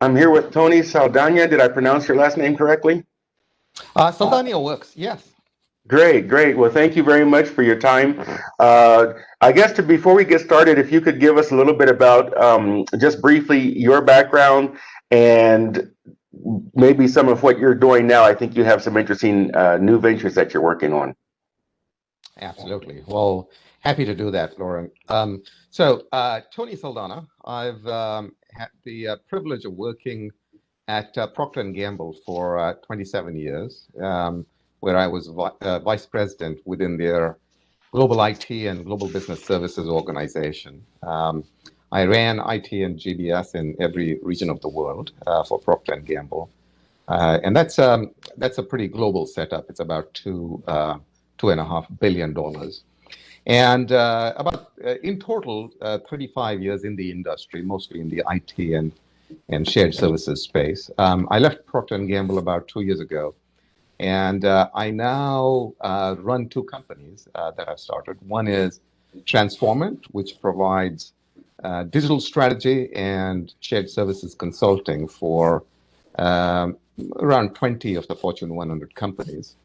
I'm here with Tony Saldanha. Did I pronounce your last name correctly? Saldanha works, yes. Great, great. Well, thank you very much for your time. I guess before we get started, if you could give us a little bit about just briefly your background and maybe some of what you're doing now. I think you have some interesting new ventures that you're working on. Absolutely. Well, happy to do that, Loren. So, Tony Saldanha, I've had the privilege of working at Procter Gamble for 27 years, where I was vice president within their global IT and global business services organization. I ran IT and GBS in every region of the world for Procter Gamble, and that's a pretty global setup. It's about $2.5 billion, and about in total 35 years in the industry, mostly in the IT and shared services space. I left Procter & Gamble about 2 years ago, and I now run two companies that I've started. One is Transformant, which provides digital strategy and shared services consulting for around 20 of the Fortune 100 companies.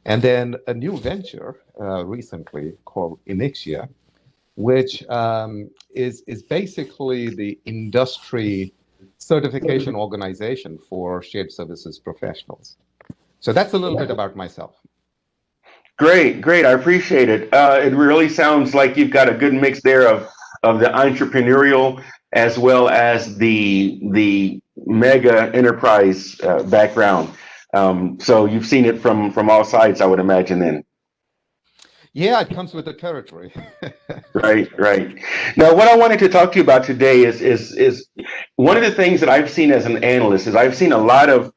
And then a new venture recently called Inixia, which is basically the industry certification organization for shared services professionals. So that's a little bit about myself. Great, great. I appreciate it. It really sounds like you've got a good mix there of the entrepreneurial as well as the mega enterprise background. So you've seen it from all sides, I would imagine. Then, Yeah, it comes with the territory. right, right. Now, what I wanted to talk to you about today is one of the things that I've seen as an analyst is I've seen a lot of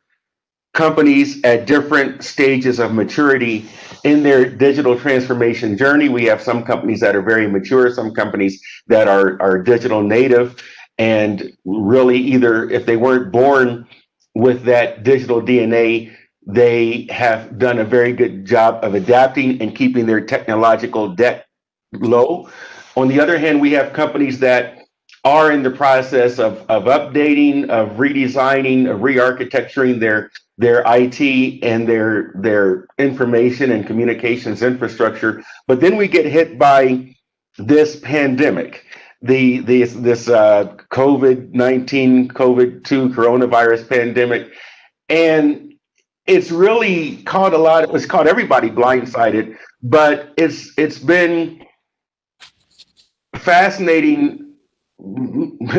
companies at different stages of maturity in their digital transformation journey. We have some companies that are very mature, some companies that are digital native, and really either if they weren't born with that digital DNA, they have done a very good job of adapting and keeping their technological debt low. On the other hand, we have companies that are in the process of updating, of redesigning, of re-architecturing their IT and their information and communications infrastructure. But then we get hit by this pandemic, this COVID-19, COVID-2 coronavirus pandemic, and it's really caught it's caught everybody blindsided. But it's been fascinating.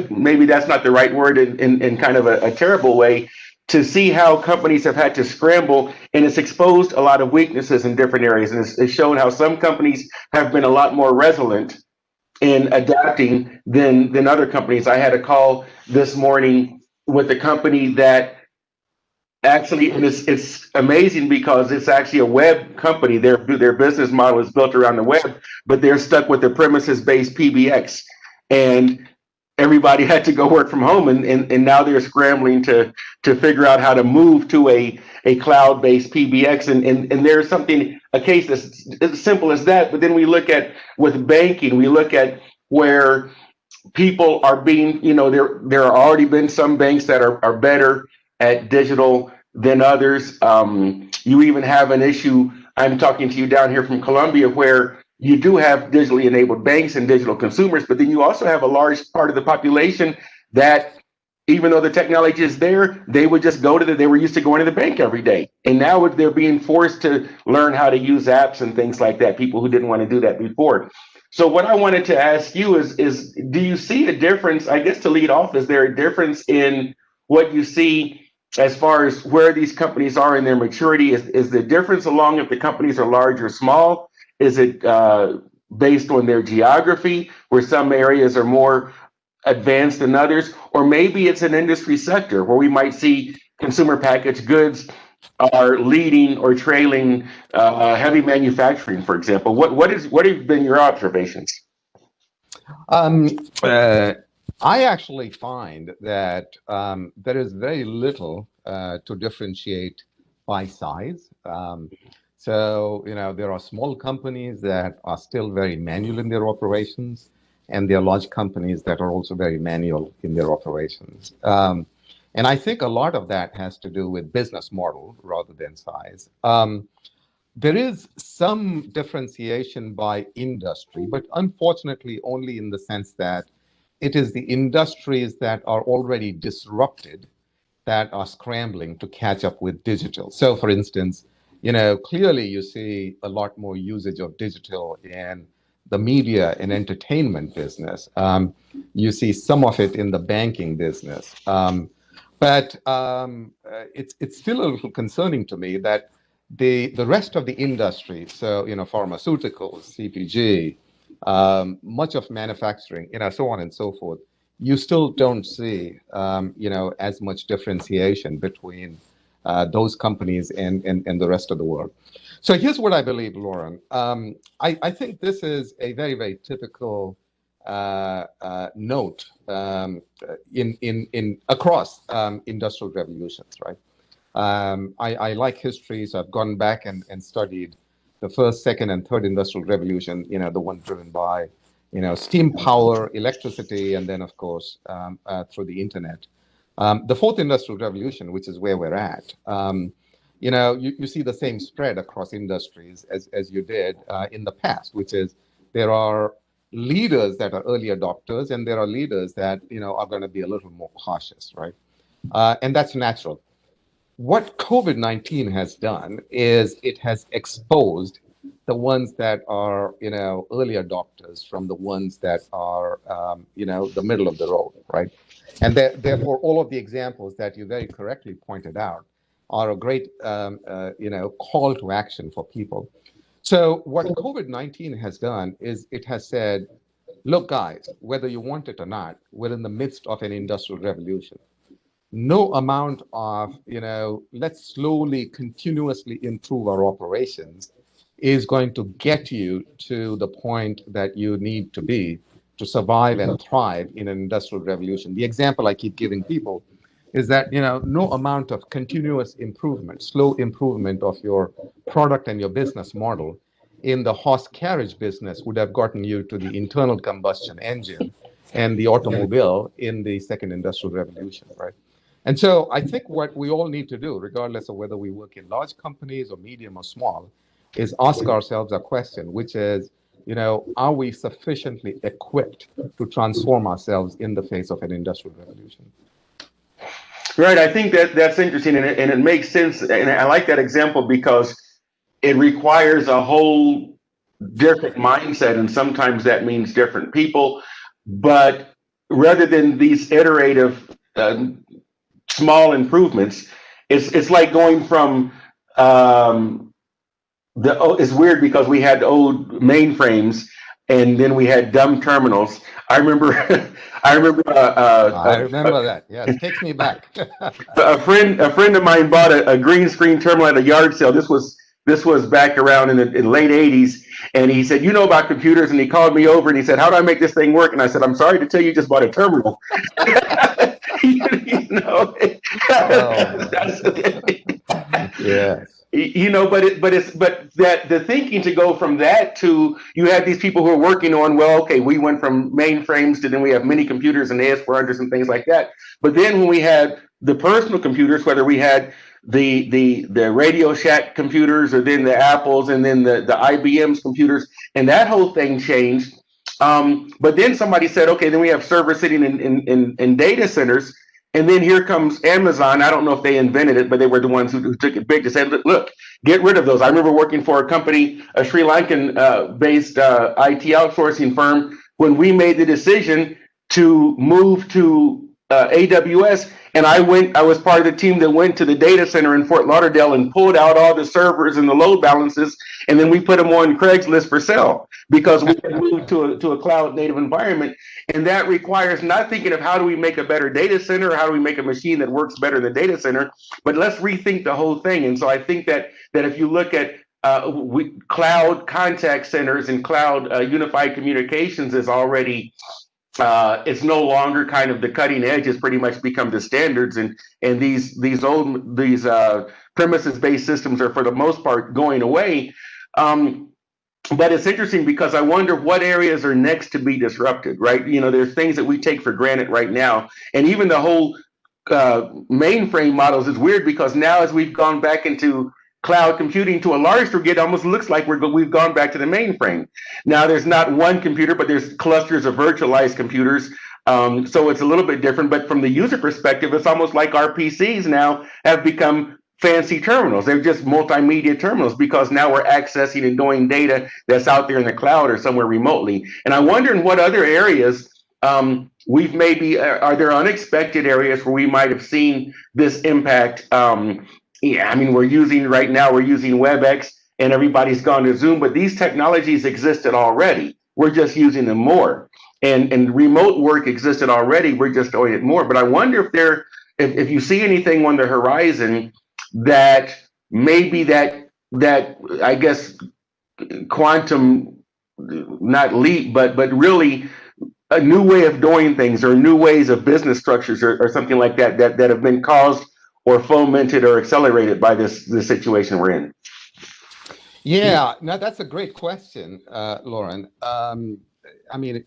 Maybe that's not the right word in kind of a terrible way, to see how companies have had to scramble, and it's exposed a lot of weaknesses in different areas, and it's shown how some companies have been a lot more resilient in adapting than other companies. I had a call this morning with a company that actually, and it's amazing because it's actually a web company. Their business model is built around the web, but they're stuck with the premises-based PBX, and everybody had to go work from home, and now they're scrambling to figure out how to move to a cloud-based PBX, and there's a case that's as simple as that. But then we look at with banking, we look at where people are being, there are already been some banks that are better at digital than others. You even have an issue. I'm talking to you down here from Colombia, where you do have digitally enabled banks and digital consumers, but then you also have a large part of the population that, even though the technology is there, they would just they were used to going to the bank every day. And now they're being forced to learn how to use apps and things like that, people who didn't want to do that before. So what I wanted to ask you is do you see a difference? I guess to lead off, is there a difference in what you see as far as where these companies are in their maturity? Is the difference along if the companies are large or small? Is it based on their geography, where some areas are more advanced than others? Or maybe it's an industry sector where we might see consumer packaged goods are leading or trailing heavy manufacturing, for example. What have been your observations? Um, uh, I actually find that there is very little to differentiate by size. So, there are small companies that are still very manual in their operations, and there are large companies that are also very manual in their operations. And I think a lot of that has to do with business model rather than size. There is some differentiation by industry, but unfortunately only in the sense that it is the industries that are already disrupted that are scrambling to catch up with digital. So for instance, clearly you see a lot more usage of digital in the media and entertainment business. You see some of it in the banking business. But it's still a little concerning to me that the rest of the industry, so pharmaceuticals, CPG, much of manufacturing, so on and so forth, you still don't see as much differentiation between those companies and the rest of the world. So here's what I believe, Loren. I think this is a very, very typical note in across industrial revolutions, right? I like history, so I've gone back and studied the first, second, and third industrial revolution. The one driven by steam power, electricity, and then of course through the internet. The fourth industrial revolution, which is where we're at. You see the same spread across industries as you did in the past, which is there are leaders that are early adopters, and there are leaders that are going to be a little more cautious, right? And that's natural. What COVID-19 has done is it has exposed the ones that are early adopters from the ones that are the middle of the road, right? And therefore, all of the examples that you very correctly pointed out are a great call to action for people. So what COVID-19 has done is it has said, look, guys, whether you want it or not, we're in the midst of an industrial revolution. No amount of, let's slowly, continuously improve our operations is going to get you to the point that you need to be to survive and thrive in an industrial revolution. The example I keep giving people is that, no amount of continuous improvement, slow improvement of your product and your business model in the horse carriage business would have gotten you to the internal combustion engine and the automobile in the second industrial revolution, right? And so I think what we all need to do, regardless of whether we work in large companies or medium or small, is ask ourselves a question, which is, are we sufficiently equipped to transform ourselves in the face of an industrial revolution? Right. I think that's interesting, and it makes sense. And I like that example because it requires a whole different mindset, and sometimes that means different people. But rather than these iterative small improvements, it's like going from it's weird because we had old mainframes and then we had dumb terminals. I remember I remember I remember that. Yeah, it takes me back. a friend of mine bought a green screen terminal at a yard sale. This was back around in the late 80s, and he said, "You know about computers?" And he called me over and he said, "How do I make this thing work?" And I said, "I'm sorry to tell you, you just bought a terminal." you know, that's, yes. But that the thinking to go from that to you had these people who are working on, well, okay, we went from mainframes to then we have mini computers and AS400s and things like that. But then when we had the personal computers, whether we had the Radio Shack computers or then the Apples and then the IBM's computers, and that whole thing changed. But then somebody said, okay, then we have servers sitting in data centers. And then here comes Amazon. I don't know if they invented it, but they were the ones who took it big to say, look, get rid of those. I remember working for a company, a Sri Lankan based IT outsourcing firm, when we made the decision to move to AWS. And I was part of the team that went to the data center in Fort Lauderdale and pulled out all the servers and the load balances. And then we put them on Craigslist for sale because we had moved to a cloud native environment. And that requires not thinking of how do we make a better data center, or how do we make a machine that works better in the data center, but let's rethink the whole thing. And so I think that if you look at cloud contact centers and cloud unified communications is already it's no longer kind of the cutting edge. It's pretty much become the standards, and these premises based systems are for the most part going away. But it's interesting because I wonder what areas are next to be disrupted, right? There's things that we take for granted right now, and even the whole mainframe models is weird because now as we've gone back into cloud computing to a large degree, it almost looks like we've gone back to the mainframe. Now there's not one computer, but there's clusters of virtualized computers. So it's a little bit different, but from the user perspective, it's almost like our PCs now have become fancy terminals. They're just multimedia terminals because now we're accessing and doing data that's out there in the cloud or somewhere remotely. And I wonder in what other areas we've maybe, are there unexpected areas where we might have seen this impact? Yeah, I mean, we're using WebEx and everybody's gone to Zoom, but these technologies existed already. We're just using them more. And remote work existed already. We're just doing it more. But I wonder if you see anything on the horizon that maybe that I guess quantum, not leap, but really a new way of doing things or new ways of business structures or something like that have been caused or fomented or accelerated by this situation we're in. Yeah, no, that's a great question, Loren. I mean,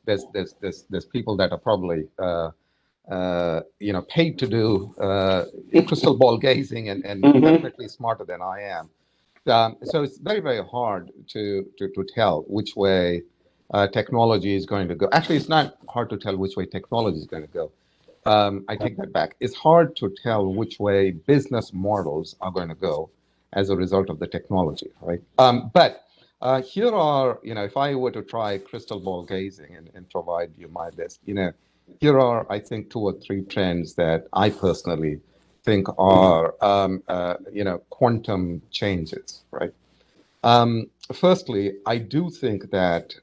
there's people that are probably paid to do crystal ball gazing and definitely smarter than I am. So it's very, very hard to tell which way technology is going to go. Actually, it's not hard to tell which way technology is going to go. I take that back. It's hard to tell which way business models are going to go as a result of the technology, right? But here are, if I were to try crystal ball gazing and provide you my list, here are, I think, 2 or 3 trends that I personally think are, quantum changes, right? Firstly, I do think that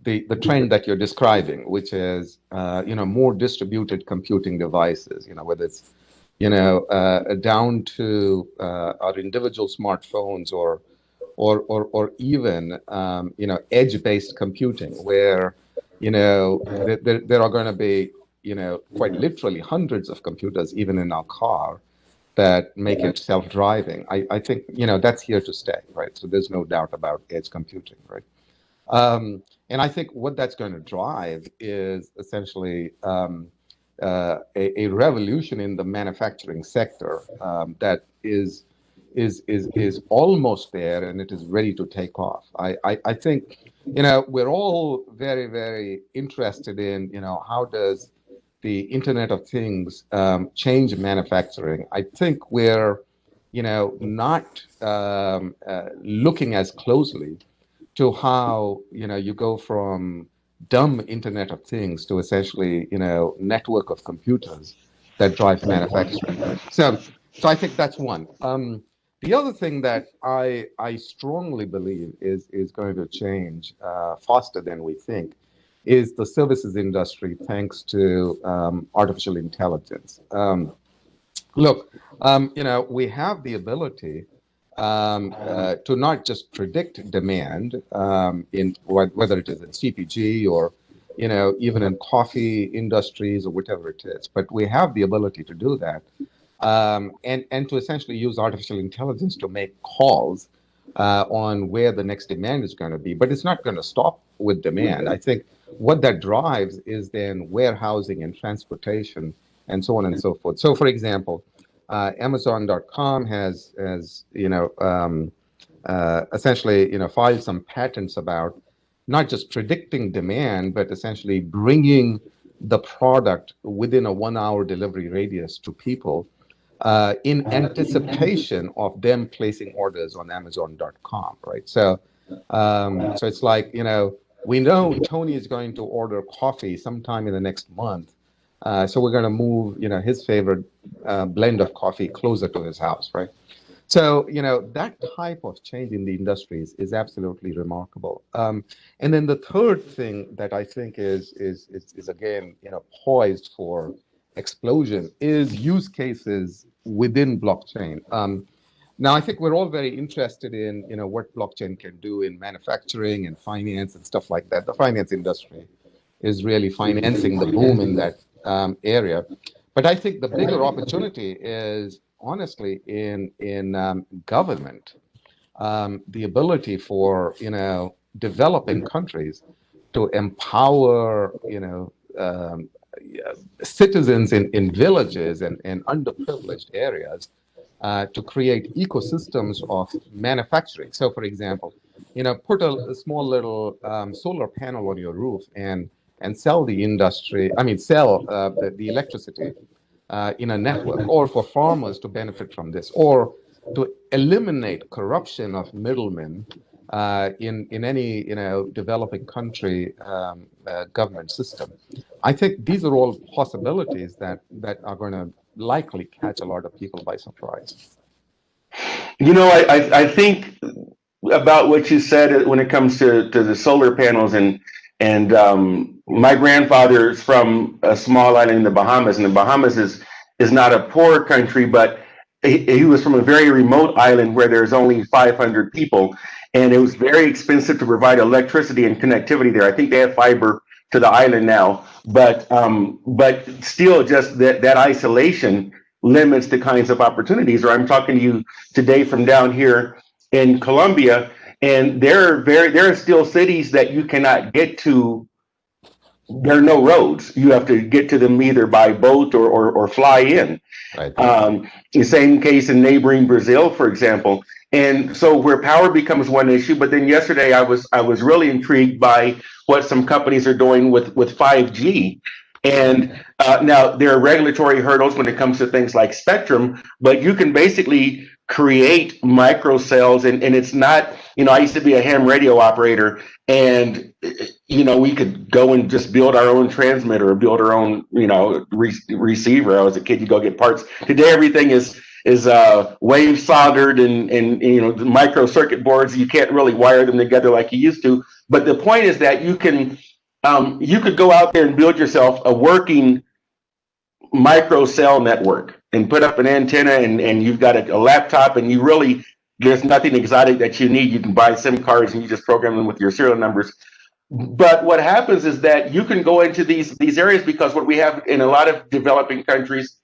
the trend that you're describing, which is, more distributed computing devices, whether it's, down to our individual smartphones or even, edge-based computing, where, there are going to be, quite literally hundreds of computers, even in our car, that make it self-driving. I think, that's here to stay, right? So there's no doubt about edge computing, right? And I think what that's going to drive is essentially a revolution in the manufacturing sector that is almost there, and it is ready to take off. I think, we're all very, very interested in, how does the Internet of Things change manufacturing. I think we're, not looking as closely to how, you go from dumb Internet of Things to essentially, network of computers that drive manufacturing. So I think that's one. The other thing that I strongly believe is going to change faster than we think is the services industry, thanks to artificial intelligence. Look, we have the ability to not just predict demand in whether it is in CPG or even in coffee industries or whatever it is, but we have the ability to do that and to essentially use artificial intelligence to make calls on where the next demand is going to be. But it's not going to stop with demand. I think what that drives is then warehousing and transportation and so on and so forth. So, for example, Amazon.com has essentially filed some patents about not just predicting demand, but essentially bringing the product within a 1-hour delivery radius to people in anticipation of them placing orders on Amazon.com, right? So it's like, we know Tony is going to order coffee sometime in the next month. So we're going to move, his favorite blend of coffee closer to his house, right? So, that type of change in the industry is absolutely remarkable. And then the third thing that I think is again, poised for explosion is use cases within blockchain. Now, I think we're all very interested in, what blockchain can do in manufacturing and finance and stuff like that. The finance industry is really financing the boom in that area. But I think the bigger opportunity is honestly in government, the ability for, developing countries to empower, citizens in villages and underprivileged areas to create ecosystems of manufacturing. So, for example, put a small little solar panel on your roof and sell the industry. I mean, sell the electricity in a network, or for farmers to benefit from this, or to eliminate corruption of middlemen in any developing country government system. I think these are all possibilities that are going to likely catch a lot of people by surprise. I think about what you said when it comes to the solar panels, and my grandfather's from a small island in the Bahamas, and the Bahamas is not a poor country, but he was from a very remote island where there's only 500 people, and it was very expensive to provide electricity and connectivity there. I think they have fiber to the island now, but still, just that isolation limits the kinds of opportunities. Or I'm talking to you today from down here in Colombia, and there are still cities that you cannot get to. There are no roads. You have to get to them either by boat or fly in. Right. The same case in neighboring Brazil, for example. And so where power becomes one issue, but then yesterday I was really intrigued by what some companies are doing with 5G. And now there are regulatory hurdles when it comes to things like spectrum, but you can basically create microcells, and it's not, I used to be a ham radio operator, and we could go and just build our own transmitter or build our own receiver. I was a kid, you go get parts. Today everything is wave soldered, and the micro circuit boards, you can't really wire them together like you used to. But the point is that you could go out there and build yourself a working micro cell network and put up an antenna, and you've got a laptop, and there's nothing exotic that you need. You can buy SIM cards and you just program them with your serial numbers. But what happens is that you can go into these areas, because what we have in a lot of developing countries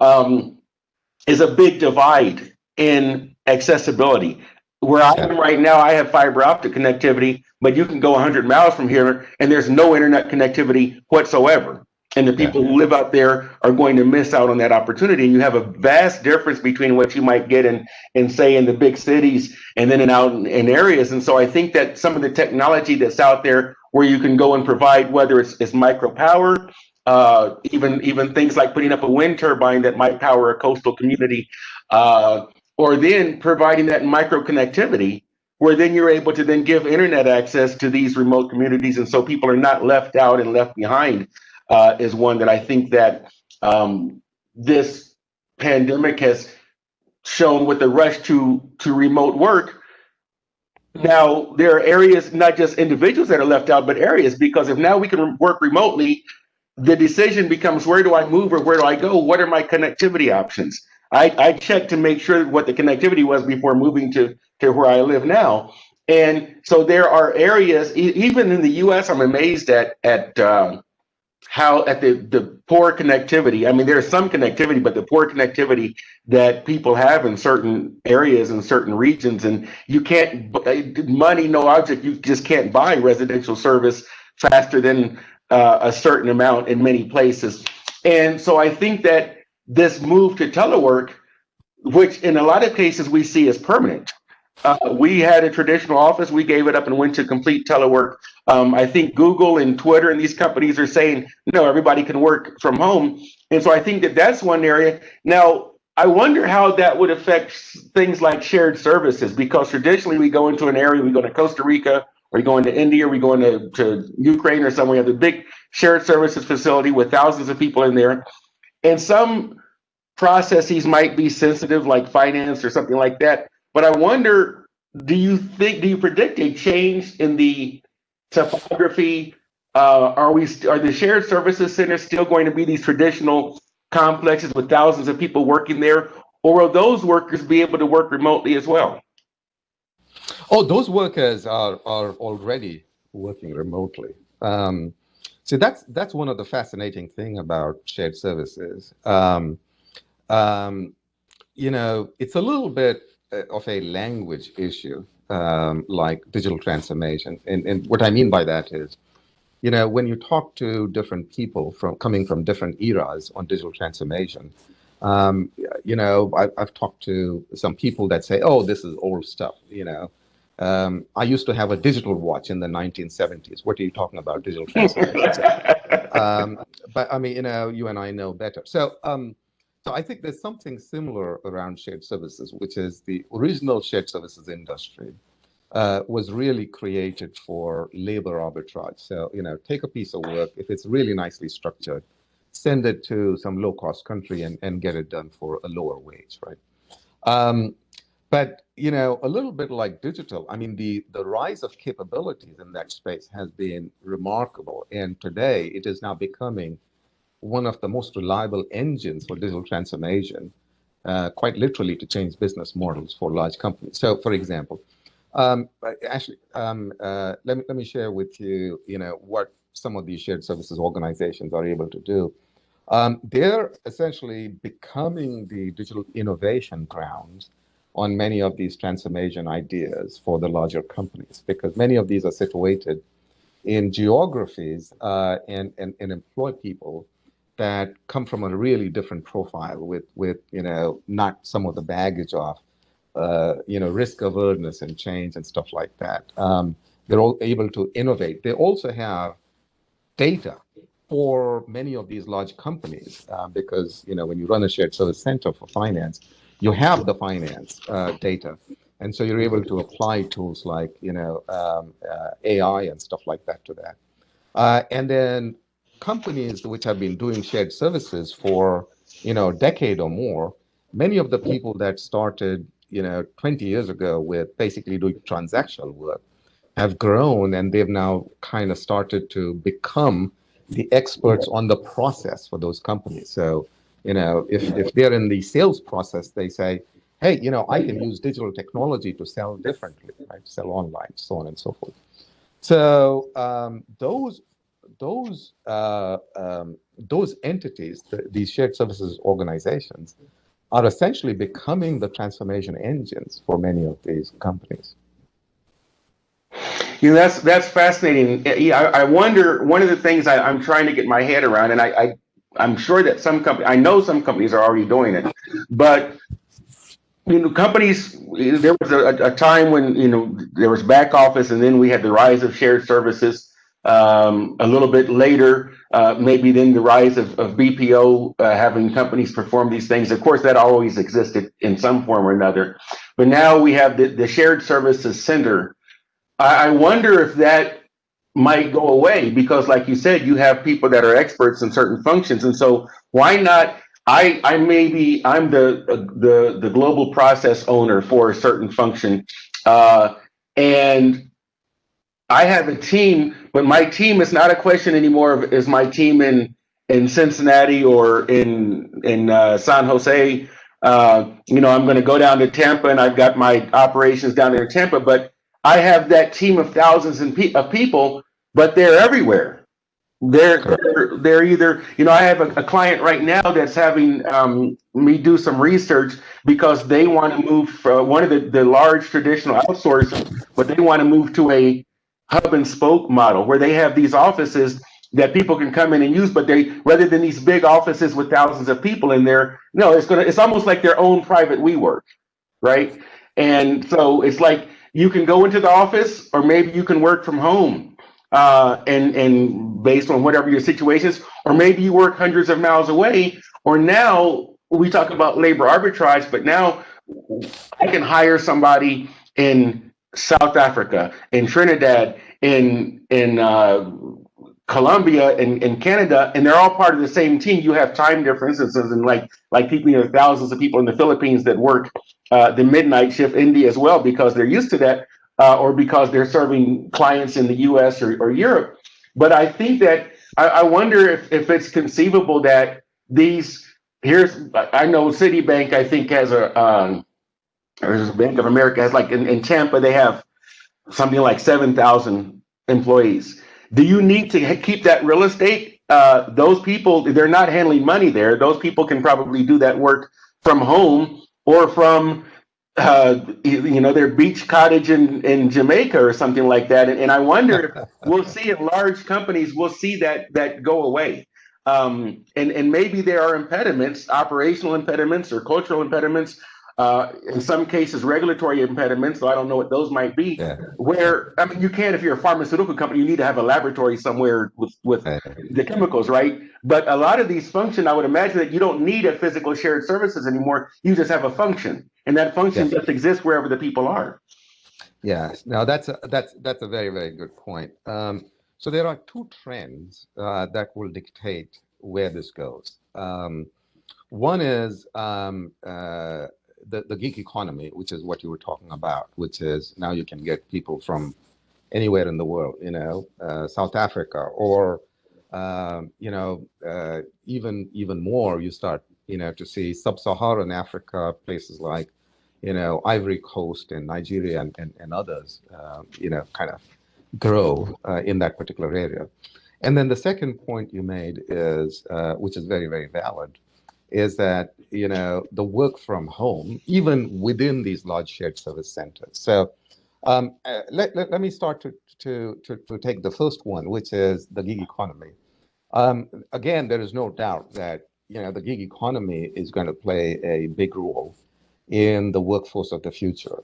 is a big divide in accessibility. Where I am right now, I have fiber optic connectivity, but you can go 100 miles from here and there's no internet connectivity whatsoever. And the people who live out there are going to miss out on that opportunity. And you have a vast difference between what you might get in say in the big cities and then out in areas. And so I think that some of the technology that's out there where you can go and provide, whether it's micro power, even things like putting up a wind turbine that might power a coastal community, or then providing that micro connectivity, where then you're able to then give internet access to these remote communities. And so people are not left out and left behind, is one that I think that this pandemic has shown with the rush to remote work. Now, there are areas, not just individuals that are left out, but areas, because if now we can work remotely, the decision becomes, where do I move or where do I go? What are my connectivity options? I checked to make sure what the connectivity was before moving to where I live now. And so there are areas, even in the US, I'm amazed at how at the poor connectivity. I mean, there's some connectivity, but the poor connectivity that people have in certain areas and certain regions, and you can't, money, no object, you just can't buy residential service faster than a certain amount in many places. And so I think that this move to telework, which in a lot of cases we see as permanent. We had a traditional office, we gave it up and went to complete telework. I think Google and Twitter and these companies are saying, no, everybody can work from home. And so I think that that's one area. Now, I wonder how that would affect things like shared services, because traditionally we go into an area, we go to Costa Rica, or we go into India, or we go into Ukraine or somewhere, we have the big shared services facility with thousands of people in there. And some processes might be sensitive, like finance or something like that. But I wonder, do you predict a change in the topography? Are the shared services centers still going to be these traditional complexes with thousands of people working there, or will those workers be able to work remotely as well? Oh, those workers are already working remotely. So that's one of the fascinating thing about shared services. It's a little bit of a language issue, like digital transformation. And what I mean by that is, when you talk to different people coming from different eras on digital transformation, um, I've talked to some people that say, "Oh, this is old stuff." I used to have a digital watch in the 1970s. What are you talking about, digital transformation? Um, but I mean, you and I know better. So I think there's something similar around shared services, which is the original shared services industry was really created for labor arbitrage. So, take a piece of work, if it's really nicely structured, send it to some low-cost country and get it done for a lower wage, right? Um, but a little bit like digital, I mean, the rise of capabilities in that space has been remarkable, and today it is now becoming one of the most reliable engines for digital transformation, quite literally to change business models for large companies. So, for example, actually, let me share with you, what some of these shared services organizations are able to do. They're essentially becoming the digital innovation grounds on many of these transformation ideas for the larger companies, because many of these are situated in geographies and employ people that come from a really different profile with not some of the baggage of risk awareness and change and stuff like that. They're all able to innovate. They also have data for many of these large companies because when you run a shared service center for finance, you have the finance data, and so you're able to apply tools like AI and stuff like that to that. And then companies which have been doing shared services for a decade or more, many of the people that started 20 years ago with basically doing transactional work have grown, and they've now kind of started to become the experts on the process for those companies. So, if they're in the sales process, they say, hey, I can use digital technology to sell differently, right? Sell online, so on and so forth. So those entities, these shared services organizations, are essentially becoming the transformation engines for many of these companies. That's fascinating. Yeah, I wonder. One of the things I'm trying to get my head around, and I'm sure that I know some companies are already doing it, but companies. There was a time when there was back office, and then we had the rise of shared services. A little bit later, maybe then the rise of BPO, having companies perform these things. Of course, that always existed in some form or another, but now we have the shared services center. I wonder if that might go away because, like you said, you have people that are experts in certain functions, and so why not? I'm the global process owner for a certain function, and I have a team, but my team is not a question anymore of is my team in Cincinnati or in San Jose. I'm going to go down to Tampa, and I've got my operations down there in Tampa, but I have that team of thousands of people, but they're everywhere. They're either, I have a client right now that's having me do some research because they want to move from one of the large traditional outsourcers, but they want to move to a hub and spoke model where they have these offices that people can come in and use, but they, rather than these big offices with thousands of people in there, no, it's almost like their own private WeWork, right? And so it's like you can go into the office, or maybe you can work from home, and based on whatever your situation is, or maybe you work hundreds of miles away. Or now we talk about labor arbitrage, but now I can hire somebody in South Africa, in Trinidad, in Colombia, in Canada, and they're all part of the same team. You have time differences, and like people, thousands of people in the Philippines that work the midnight shift, India as well, because they're used to that, or because they're serving clients in the U.S. or Europe. But I think that I wonder if it's conceivable that I know Citibank, I think, has or Bank of America has, like in Tampa, they have something like 7,000 employees. Do you need to keep that real estate? Those people, they're not handling money there. Those people can probably do that work from home or from their beach cottage in Jamaica or something like that. And I wonder if we'll see in large companies, we'll see that go away. And maybe there are impediments, operational impediments or cultural impediments, in some cases regulatory impediments. So I don't know what those might be. Yeah. Where I mean, you can if you're a pharmaceutical company, you need to have a laboratory somewhere with the chemicals, right? But a lot of these function, I would imagine that you don't need a physical shared services anymore. You just have a function, and that function Yeah. just exists wherever the people are. Yeah. Now that's a very, very good point. So there are two trends that will dictate where this goes. One is the gig economy, which is what you were talking about, which is now you can get people from anywhere in the world, South Africa, or even more. You start, to see sub-Saharan Africa, places like, Ivory Coast and Nigeria and others, kind of grow in that particular area. And then the second point you made is, which is very, very valid, is that, the work from home, even within these large shared service centers. So let me start to take the first one, which is the gig economy. Again, there is no doubt that, the gig economy is going to play a big role in the workforce of the future.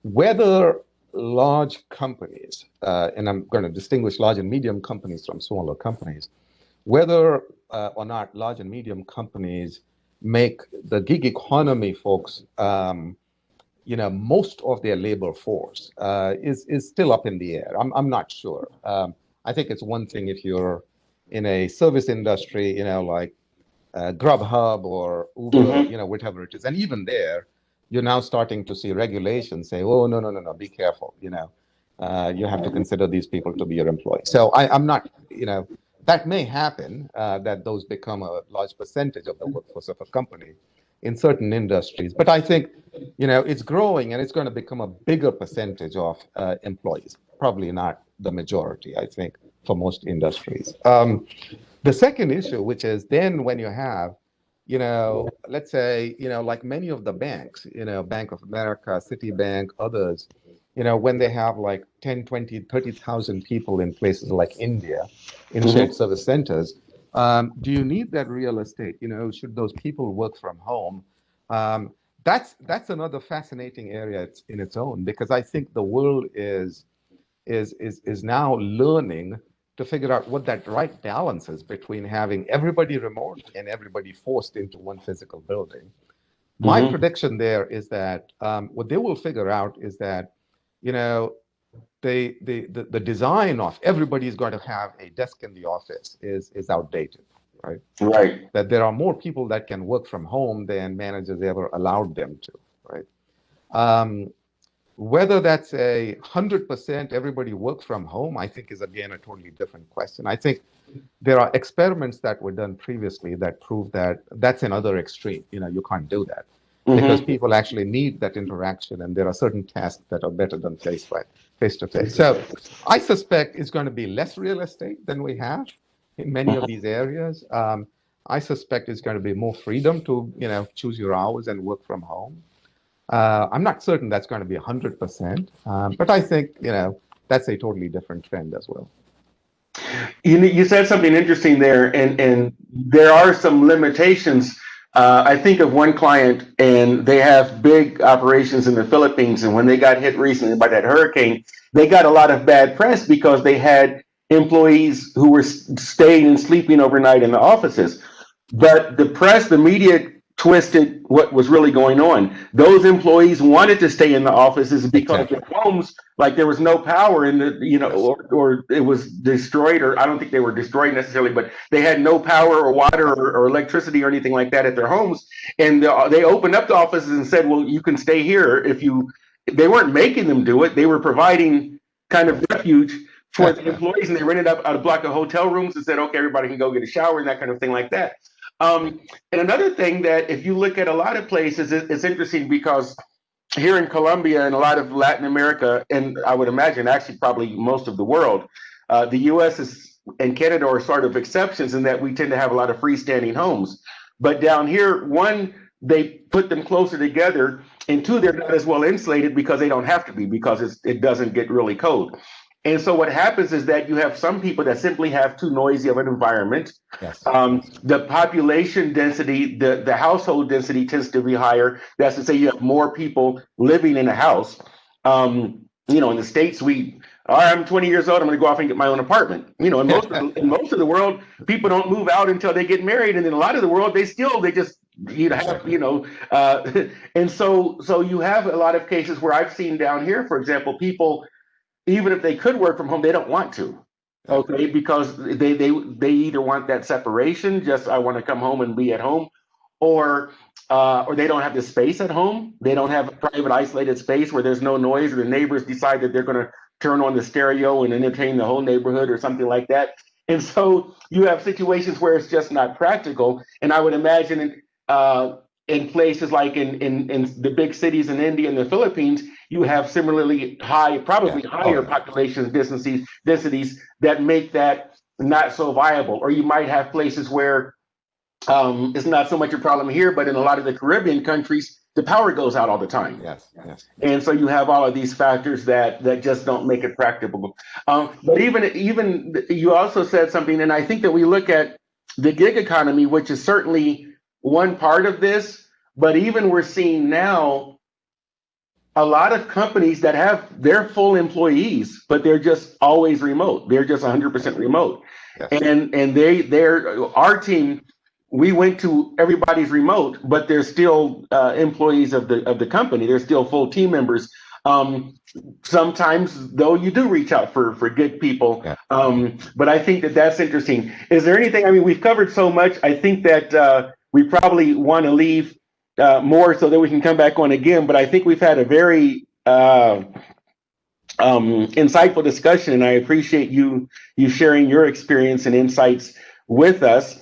Whether large companies, and I'm going to distinguish large and medium companies from smaller companies, whether or not large and medium companies make the gig economy folks, most of their labor force is still up in the air. I'm not sure. I think it's one thing if you're in a service industry, like Grubhub or Uber, Mm-hmm. whatever it is. And even there, you're now starting to see regulations say, oh, no, be careful. You have to consider these people to be your employees. So I'm not, that may happen, that those become a large percentage of the workforce of a company in certain industries. But I think, it's growing and it's going to become a bigger percentage of employees, probably not the majority, I think, for most industries. The second issue, which is then when you have, let's say, like many of the banks, Bank of America, Citibank, others, when they have like 10, 20, 30,000 people in places like India, in shared Mm-hmm. service centers, do you need that real estate? Should those people work from home? That's another fascinating area in its own, because I think the world is now learning to figure out what that right balance is between having everybody remote and everybody forced into one physical building. My Mm-hmm. prediction there is that what they will figure out is that, you know, the design of everybody's got to have a desk in the office is outdated, right? Right. That there are more people that can work from home than managers ever allowed them to, right? Um, Whether that's 100% everybody work from home, I think is again a totally different question. I think there are experiments that were done previously that prove that that's another extreme. You can't do that because Mm-hmm. people actually need that interaction, and there are certain tasks that are better done face to face. So I suspect it's going to be less real estate than we have in many of these areas. I suspect it's going to be more freedom to choose your hours and work from home. I'm not certain that's going to be 100%, but I think that's a totally different trend as well. You said something interesting there, and there are some limitations. I think of one client, and they have big operations in the Philippines. And when they got hit recently by that hurricane, they got a lot of bad press because they had employees who were staying and sleeping overnight in the offices. But the press, the media twisted what was really going on. Those employees wanted to stay in the offices because their Exactly. homes, like there was no power in the, Yes. or it was destroyed, or I don't think they were destroyed necessarily, but they had no power or water or electricity or anything like that at their homes. And they opened up the offices and said, well, you can stay here if you, they weren't making them do it. They were providing kind of Yes. refuge for the employees, and they rented out a block of hotel rooms and said, okay, everybody can go get a shower and that kind of thing like that. And another thing that if you look at a lot of places, it's interesting because here in Colombia and a lot of Latin America, and I would imagine actually probably most of the world, the US is and Canada are sort of exceptions in that we tend to have a lot of freestanding homes. But down here, one, they put them closer together. And two, they're not as well insulated because they don't have to be, because it doesn't get really cold. And so what happens is that you have some people that simply have too noisy of an environment. Yes. The population density, the household density tends to be higher. That's to say you have more people living in a house. You know, in the States, all right, I'm 20 years old, I'm going to go off and get my own apartment. You know, in most of the world, people don't move out until they get married. And in a lot of the world, they just, you have, you know, and so you have a lot of cases where I've seen down here, for example, people, even if they could work from home, they don't want to. Okay, because they either want that separation, just I want to come home and be at home, or they don't have the space at home. They don't have a private, isolated space where there's no noise, or the neighbors decide that they're going to turn on the stereo and entertain the whole neighborhood or something like that. And so you have situations where it's just not practical. And I would imagine in places like in the big cities in India and the Philippines, you have similarly high, probably higher population densities that make that not so viable. Or you might have places where it's not so much a problem here, but in a lot of the Caribbean countries, the power goes out all the time. Yes. And so you have all of these factors that just don't make it practicable. But even you also said something, and I think that we look at the gig economy, which is certainly one part of this, but even we're seeing now a lot of companies that have their full employees, but they're just always remote. They're just 100% remote. Yes. And they're our team. We went to everybody's remote, but they're still employees of the company. They're still full team members. Sometimes, though, you do reach out for good people. Yeah. But I think that's interesting. Is there anything? I mean, we've covered so much. I think that we probably want to leave more so that we can come back on again. But I think we've had a very insightful discussion, and I appreciate you sharing your experience and insights with us.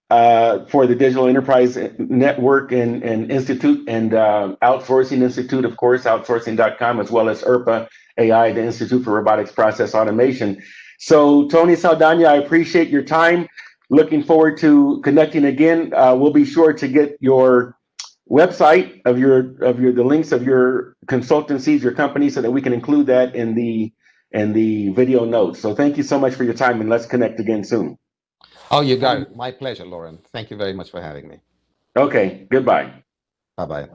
For the Digital Enterprise Network and Institute and Outsourcing Institute, of course, outsourcing.com, as well as IRPA AI, the Institute for Robotics Process Automation. So, Tony Saldanha, I appreciate your time. Looking forward to connecting again. We'll be sure to get your website of the links of your consultancies, your company, so that we can include that in the video notes. So, thank you so much for your time, and let's connect again soon. Oh, you got it. My pleasure, Loren. Thank you very much for having me. Okay, goodbye. Bye-bye.